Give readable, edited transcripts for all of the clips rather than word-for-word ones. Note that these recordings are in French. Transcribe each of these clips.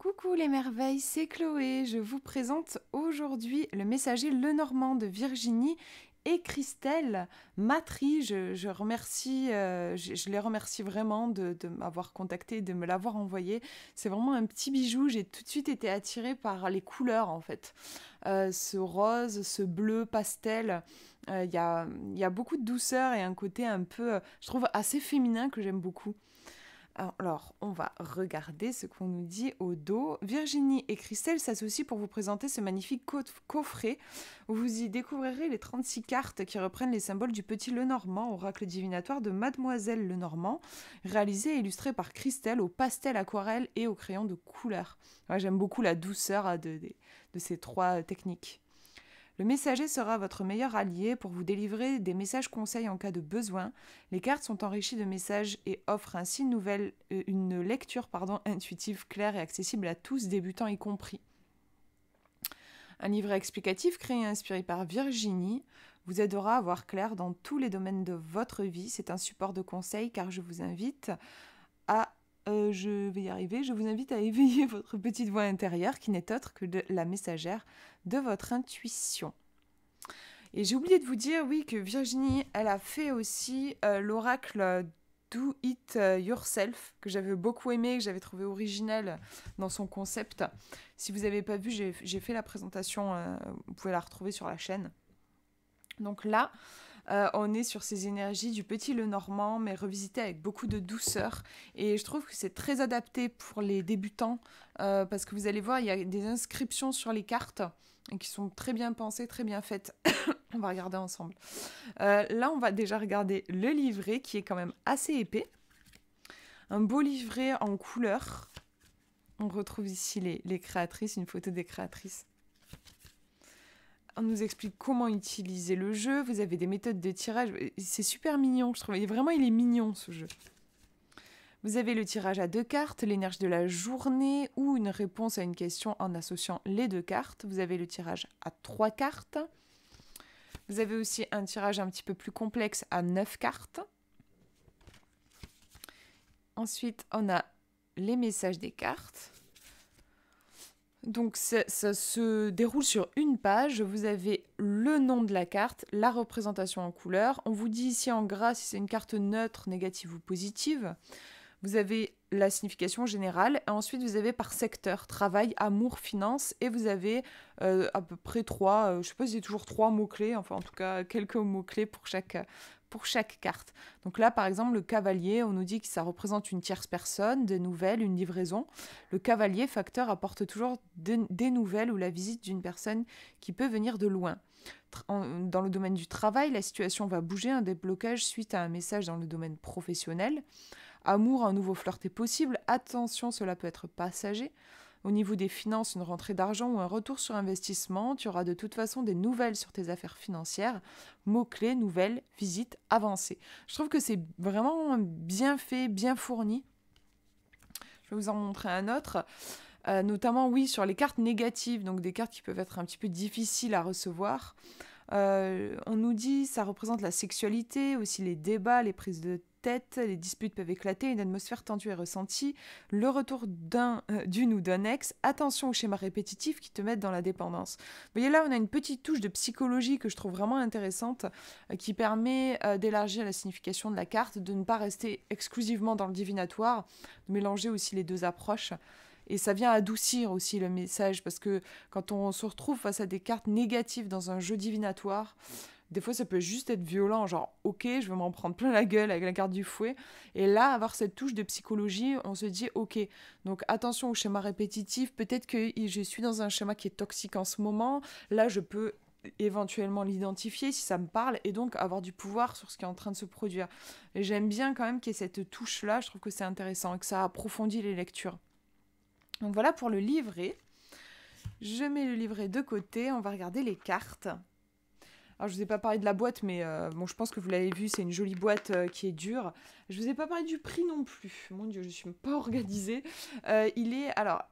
Coucou les merveilles, c'est Chloé. Je vous présente aujourd'hui le messager Lenormand de Virginie et Christelle Matry. Je remercie, je les remercie vraiment de m'avoir contacté, de me l'avoir envoyé. C'est vraiment un petit bijou. J'ai tout de suite été attirée par les couleurs en fait. Ce rose, ce bleu pastel. Il y a beaucoup de douceur et un côté un peu, je trouve, assez féminin que j'aime beaucoup. Alors, on va regarder ce qu'on nous dit au dos. Virginie et Christelle s'associent pour vous présenter ce magnifique coffret où vous y découvrirez les 36 cartes qui reprennent les symboles du petit Lenormand, oracle divinatoire de Mademoiselle Lenormand, réalisé et illustré par Christelle au pastel aquarelle et au crayon de couleur. Ouais, j'aime beaucoup la douceur de ces trois techniques. Le messager sera votre meilleur allié pour vous délivrer des messages conseils en cas de besoin. Les cartes sont enrichies de messages et offrent ainsi une lecture intuitive, claire et accessible à tous, débutants y compris. Un livret explicatif créé et inspiré par Virginie vous aidera à voir clair dans tous les domaines de votre vie. C'est un support de conseil car je vous invite à je vous invite à éveiller votre petite voix intérieure qui n'est autre que la messagère de votre intuition. Et j'ai oublié de vous dire, oui, que Virginie, elle a fait aussi l'oracle Do It Yourself, que j'avais beaucoup aimé, que j'avais trouvé original dans son concept. Si vous n'avez pas vu, j'ai fait la présentation, vous pouvez la retrouver sur la chaîne. Donc là, on est sur ces énergies du petit Lenormand, mais revisité avec beaucoup de douceur. Et je trouve que c'est très adapté pour les débutants, parce que vous allez voir, il y a des inscriptions sur les cartes qui sont très bien pensées, très bien faites. On va regarder ensemble. Là, on va déjà regarder le livret, qui est quand même assez épais. Un beau livret en couleur. On retrouve ici les créatrices, une photo des créatrices. On nous explique comment utiliser le jeu. Vous avez des méthodes de tirage. C'est super mignon, je trouve. Et vraiment, il est mignon, ce jeu. Vous avez le tirage à 2 cartes, l'énergie de la journée ou une réponse à une question en associant les 2 cartes. Vous avez le tirage à 3 cartes. Vous avez aussi un tirage un petit peu plus complexe à 9 cartes. Ensuite, on a les messages des cartes. Donc ça se déroule sur une page, vous avez le nom de la carte, la représentation en couleur, on vous dit ici en gras si c'est une carte neutre, négative ou positive, vous avez la signification générale, et ensuite vous avez par secteur, travail, amour, finance, et vous avez à peu près 3, je ne sais pas si c'est toujours 3 mots-clés, enfin en tout cas quelques mots-clés pour chaque carte. Donc là, par exemple, le cavalier, on nous dit que ça représente une tierce personne, des nouvelles, une livraison. Le cavalier, facteur, apporte toujours des nouvelles ou la visite d'une personne qui peut venir de loin. Dans le domaine du travail, la situation va bouger, un déblocage suite à un message dans le domaine professionnel. Amour, un nouveau flirt est possible. Attention, cela peut être passager. Au niveau des finances, une rentrée d'argent ou un retour sur investissement, tu auras de toute façon des nouvelles sur tes affaires financières. Mots-clés, nouvelles, visites, avancées. Je trouve que c'est vraiment bien fait, bien fourni. Je vais vous en montrer un autre. Notamment, oui, sur les cartes négatives, donc des cartes qui peuvent être un petit peu difficiles à recevoir. On nous dit ça représente la sexualité, aussi les débats, les prises de tête, les disputes peuvent éclater, une atmosphère tendue est ressentie, le retour d'une ou d'un ex, attention aux schémas répétitifs qui te mettent dans la dépendance. Vous voyez là, on a une petite touche de psychologie que je trouve vraiment intéressante, qui permet d'élargir la signification de la carte, de ne pas rester exclusivement dans le divinatoire, de mélanger aussi les deux approches. Et ça vient adoucir aussi le message, parce que quand on se retrouve face à des cartes négatives dans un jeu divinatoire, des fois ça peut juste être violent, genre ok, je vais m'en prendre plein la gueule avec la carte du fouet. Et là, avoir cette touche de psychologie, on se dit ok, donc attention au schéma répétitif, peut-être que je suis dans un schéma qui est toxique en ce moment, là je peux éventuellement l'identifier si ça me parle et donc avoir du pouvoir sur ce qui est en train de se produire. Et j'aime bien quand même qu'il y ait cette touche-là, je trouve que c'est intéressant et que ça approfondit les lectures. Donc voilà pour le livret. Je mets le livret de côté, on va regarder les cartes. Alors je vous ai pas parlé de la boîte, mais bon, je pense que vous l'avez vu, c'est une jolie boîte qui est dure. Je vous ai pas parlé du prix non plus. Mon Dieu, je suis pas organisée.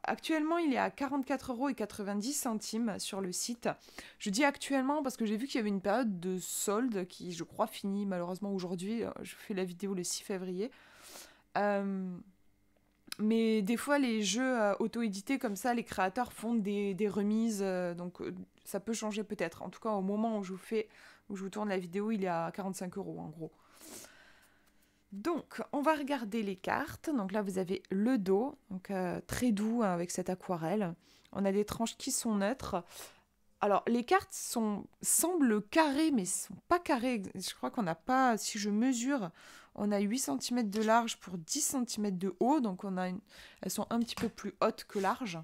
Actuellement, il est à 44,90 € sur le site. Je dis actuellement parce que j'ai vu qu'il y avait une période de solde qui, je crois, finit malheureusement aujourd'hui. Je fais la vidéo le 6 février. Mais des fois, les jeux auto-édités comme ça, les créateurs font des remises, donc ça peut changer peut-être. En tout cas, au moment où je vous tourne la vidéo, il est à 45 € en gros. Donc, on va regarder les cartes. Donc là, vous avez le dos, donc très doux hein, avec cette aquarelle. On a des tranches qui sont neutres. Alors, les cartes semblent carrées, mais ne sont pas carrées. Je crois qu'on n'a pas, si je mesure, on a 8 cm de large pour 10 cm de haut. Donc, elles sont un petit peu plus hautes que larges.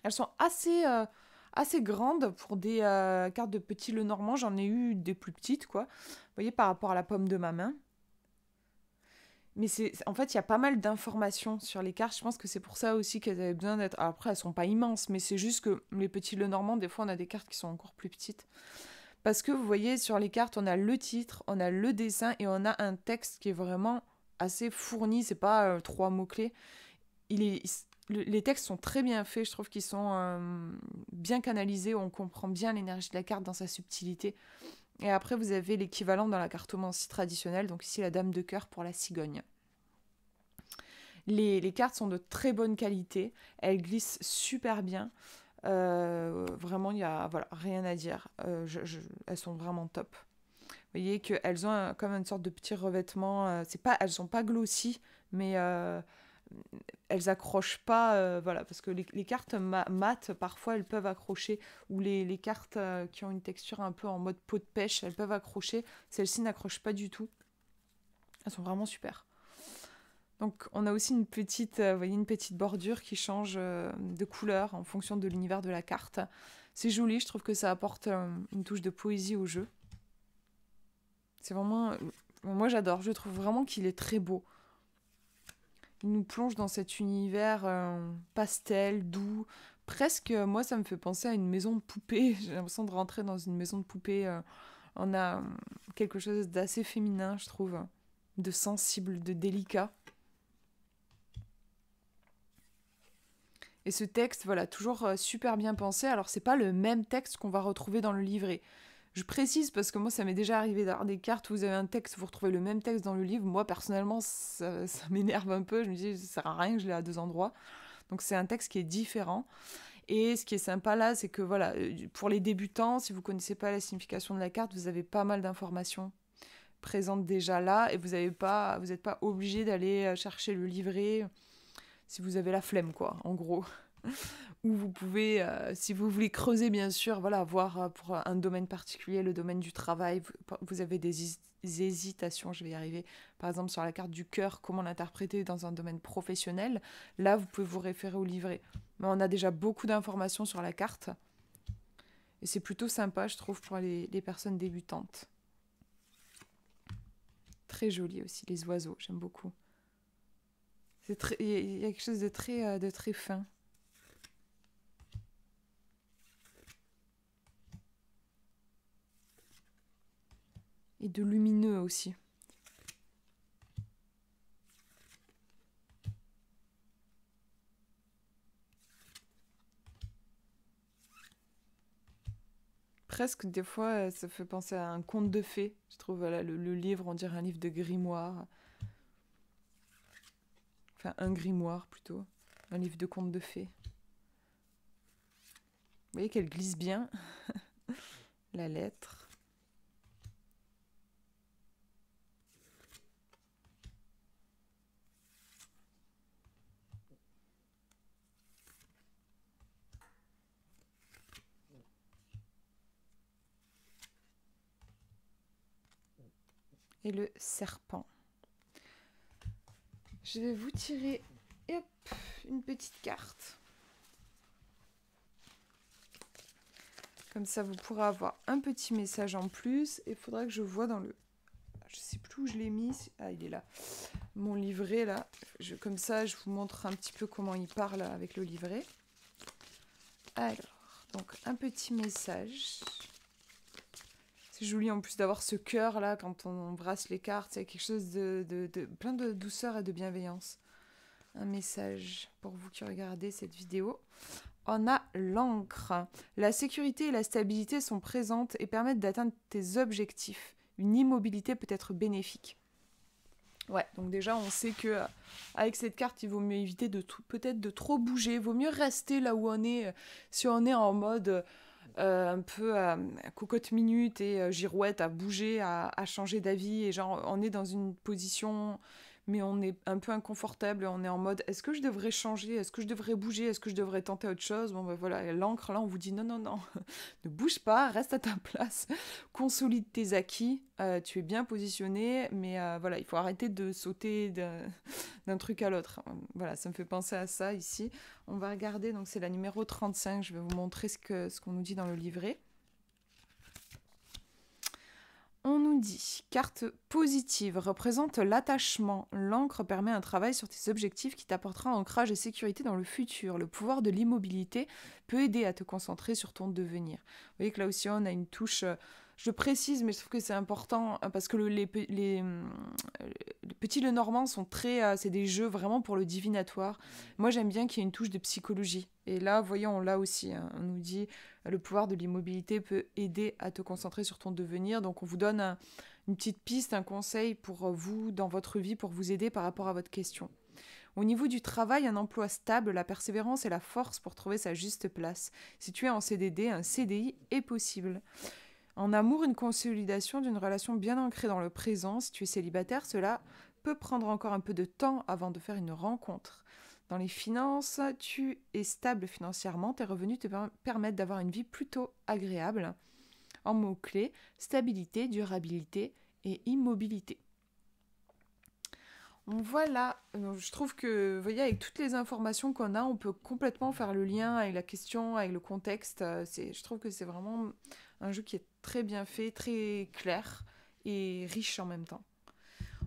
Elles sont assez grandes pour des cartes de petit Lenormand. J'en ai eu des plus petites, quoi. Vous voyez, par rapport à la paume de ma main. Mais en fait, il y a pas mal d'informations sur les cartes. Je pense que c'est pour ça aussi qu'elles avaient besoin d'être... Après, elles sont pas immenses, mais c'est juste que les petits Lenormand, des fois, on a des cartes qui sont encore plus petites. Parce que vous voyez, sur les cartes, on a le titre, on a le dessin et on a un texte qui est vraiment assez fourni. C'est pas 3 mots-clés. Les textes sont très bien faits. Je trouve qu'ils sont bien canalisés. On comprend bien l'énergie de la carte dans sa subtilité. Et après, vous avez l'équivalent dans la cartomancie traditionnelle, donc ici la dame de cœur pour la cigogne. Les cartes sont de très bonne qualité, elles glissent super bien. Vraiment, il n'y a rien à dire. Elles sont vraiment top. Vous voyez qu'elles ont comme une sorte de petit revêtement. Elles ne sont pas glossy, mais elles accrochent pas, parce que les cartes mat, parfois elles peuvent accrocher, ou les cartes qui ont une texture un peu en mode peau de pêche, elles peuvent accrocher. Celles-ci n'accrochent pas du tout. Elles sont vraiment super. Donc on a aussi une petite bordure qui change de couleur en fonction de l'univers de la carte. C'est joli, je trouve que ça apporte une touche de poésie au jeu. C'est vraiment... Moi j'adore, je trouve vraiment qu'il est très beau. Il nous plonge dans cet univers pastel, doux. Presque, moi, ça me fait penser à une maison de poupée. J'ai l'impression de rentrer dans une maison de poupée. On a quelque chose d'assez féminin, je trouve. De sensible, de délicat. Et ce texte, voilà, toujours super bien pensé. Alors, c'est pas le même texte qu'on va retrouver dans le livret. Je précise parce que moi, ça m'est déjà arrivé d'avoir des cartes où vous avez un texte, vous retrouvez le même texte dans le livre. Moi, personnellement, ça m'énerve un peu. Je me dis, ça sert à rien que je l'ai à 2 endroits. Donc, c'est un texte qui est différent. Et ce qui est sympa là, c'est que voilà, pour les débutants, si vous ne connaissez pas la signification de la carte, vous avez pas mal d'informations présentes déjà là. Et vous n'êtes pas obligé d'aller chercher le livret si vous avez la flemme, quoi, en gros. Ou vous pouvez, si vous voulez creuser, bien sûr, voilà, voir pour un domaine particulier, le domaine du travail, vous avez des hésitations, je vais y arriver, par exemple sur la carte du cœur, comment l'interpréter dans un domaine professionnel, là, vous pouvez vous référer au livret. Mais on a déjà beaucoup d'informations sur la carte, et c'est plutôt sympa, je trouve, pour les personnes débutantes. Très joli aussi, les oiseaux, j'aime beaucoup. Il y a quelque chose de très fin. Et de lumineux aussi. Presque, des fois, ça fait penser à un conte de fées. Je trouve, voilà, le livre, on dirait un livre de grimoire. Enfin, un grimoire, plutôt. Un livre de contes de fées. Vous voyez qu'elle glisse bien. La lettre. Et le serpent. Je vais vous tirer une petite carte. Comme ça, vous pourrez avoir un petit message en plus. Et il faudra que je vois dans le... Je sais plus où je l'ai mis. Ah, il est là. Mon livret, là. Comme ça, je vous montre un petit peu comment il parle avec le livret. Alors, donc un petit message. C'est joli en plus d'avoir ce cœur là quand on embrasse les cartes. C'est quelque chose de plein de douceur et de bienveillance. Un message pour vous qui regardez cette vidéo. On a l'encre. La sécurité et la stabilité sont présentes et permettent d'atteindre tes objectifs. Une immobilité peut être bénéfique. Ouais, donc déjà, on sait que avec cette carte, il vaut mieux éviter peut-être de trop bouger. Il vaut mieux rester là où on est. Si on est en mode un peu cocotte minute et girouette à bouger, à changer d'avis, et genre on est dans une position mais on est un peu inconfortable, on est en mode est-ce que je devrais changer, est-ce que je devrais bouger, est-ce que je devrais tenter autre chose. Bon ben voilà, et l'encre là on vous dit non non non, ne bouge pas, reste à ta place, consolide tes acquis, tu es bien positionné, mais voilà, il faut arrêter de sauter d'un truc à l'autre. Voilà, ça me fait penser à ça ici. On va regarder, donc c'est la numéro 35, je vais vous montrer ce qu'on nous dit dans le livret. On nous dit, carte positive représente l'attachement. L'encre permet un travail sur tes objectifs qui t'apportera ancrage et sécurité dans le futur. Le pouvoir de l'immobilité peut aider à te concentrer sur ton devenir. Vous voyez que là aussi on a une touche, je précise mais je trouve que c'est important parce que les petits Lenormand sont très, c'est des jeux vraiment pour le divinatoire. Moi j'aime bien qu'il y ait une touche de psychologie. Et là, voyons, on l'a aussi, hein, on nous dit le pouvoir de l'immobilité peut aider à te concentrer sur ton devenir. Donc on vous donne une petite piste, un conseil pour vous dans votre vie, pour vous aider par rapport à votre question. Au niveau du travail, un emploi stable, la persévérance et la force pour trouver sa juste place. Si tu es en CDD, un CDI est possible. En amour, une consolidation d'une relation bien ancrée dans le présent. Si tu es célibataire, cela peut prendre encore un peu de temps avant de faire une rencontre. Dans les finances, tu es stable financièrement, tes revenus te permettent d'avoir une vie plutôt agréable. En mots-clés, stabilité, durabilité et immobilité. Voilà, donc, je trouve que, vous voyez, avec toutes les informations qu'on a, on peut complètement faire le lien avec la question, avec le contexte. Je trouve que c'est vraiment un jeu qui est très bien fait, très clair et riche en même temps.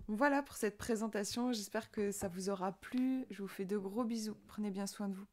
Voilà pour cette présentation, j'espère que ça vous aura plu. Je vous fais de gros bisous, prenez bien soin de vous.